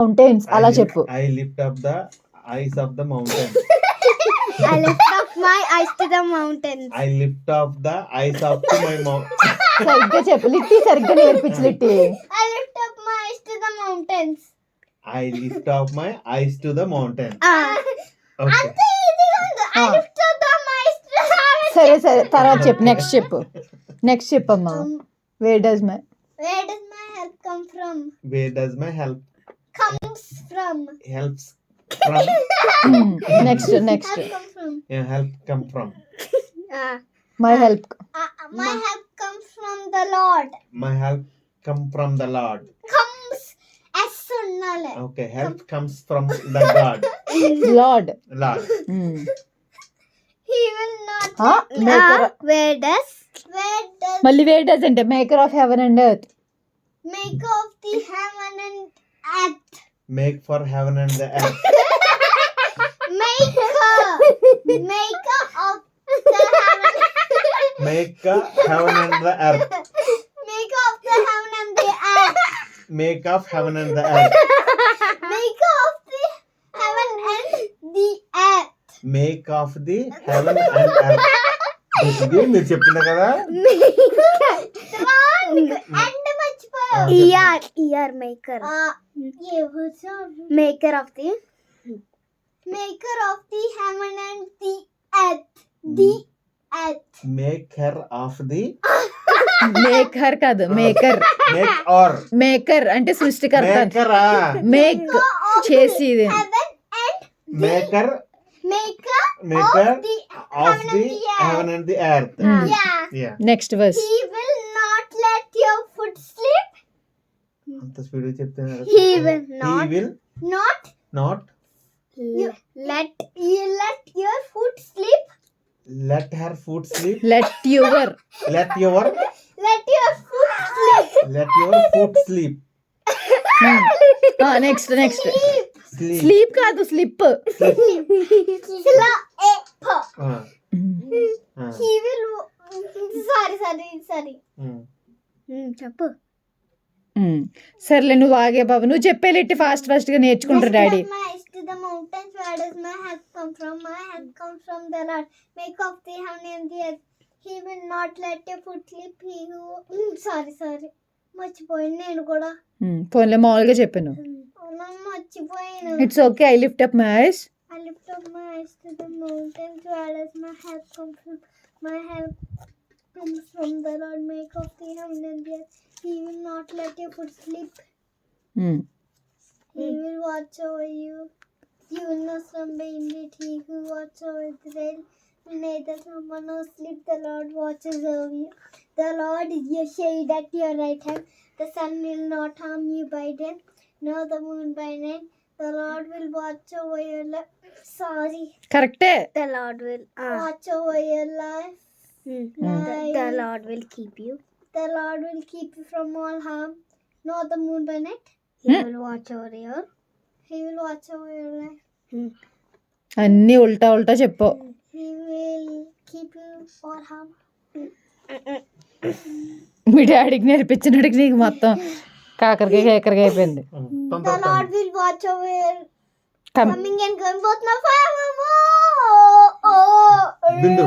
Mountains అలా చెప్పు. I lift up the eyes of the mountain. I lift up my eyes to the mountains. I lift up the eyes of to my mountain. సరిగ్గా చెప్పు లిట్టి, సరిగ్గా నేర్పించు litti. I lift up my eyes to the mountains. I lift up my eyes to the mountain. అంత ఈజీగా ఉంది. I lift up my eyes to the mountains. సరే సరే తర్వాత చెప్పు, నెక్స్ట్ చెప్పమ్మా. Where does my Where does my help come from? Where does my help Comes from. helps from? Next Help come from. Yeah, help come from. My help. My help comes from the Lord. My help come from the Lord. Comes as unnale. Okay, help comes from the God. Lord. Lord. He will not. Where does Where does మళ్ళీ where does అంటే maker of heaven and earth. make of the heaven and earth? Make for heaven and the earth. Maker of the heaven. Make heaven and the earth. Maker of the heaven and the earth. Make of heaven and the earth. Maker of the heaven and the earth. Make of the heaven and earth. ఇది మీరు చెప్పింది కదా. And మర్చిపోయావు. ER maker. Maker of the heaven and the earth. The earth. Maker of the maker కాదు maker. make or maker అంటే సృష్టికర్త. maker make చేసి Heaven and maker maker of the heaven and the earth. Yeah. Next verse. He will not let your foot slip. అంత speed చెప్తున్నారు. He will He not will not not let your foot slip. let her foot sleep. Let your. Let your Let your foot slip. sleep. Next Sleep. Sleep కాదు slip. Slip. He will. Sorry. చెప్పు. సర్లే నువ్వు ఆగే బాబు, నువ్వు చెప్పేలేట్టి fast గా నేర్చుకుంటారు daddy. My eyes to the mountains. Where does my help come from? My help comes from the Lord. Make of the heaven and the earth. He will not let your foot slip. He who. Sorry. మర్చిపోయాను నేను కూడా. ఫోన్లో మామూలుగా చెప్పాను. మర్చిపోయాను. It's okay. I lift up my eyes. I lift up my eyes to the mountains. Where does my help come from? My help comes from the Lord. Make of the heaven and the earth. He will not let your foot slip. He will watch over you. You will not slumber indeed. He who watches over Israel will neither slumber nor sleep. The Lord watches over you. The Lord is your shade at your right hand. The sun will not harm you by day, nor the moon by night. The Lord will watch over your life. కరెక్టే. The Lord will Watch over your life. the Lord will keep you. The Lord will keep you from all harm, nor the moon by night. He will watch over your. He will watch over your life. అన్ని ఉల్టా చెప్పు. He will keep you for harm. మీ డాడీకి నేర్పించినడికి నీకు మొత్తం కాకరకాయ అయిపోయింది. The Lord will watch over your coming and going both now forevermore. Bindu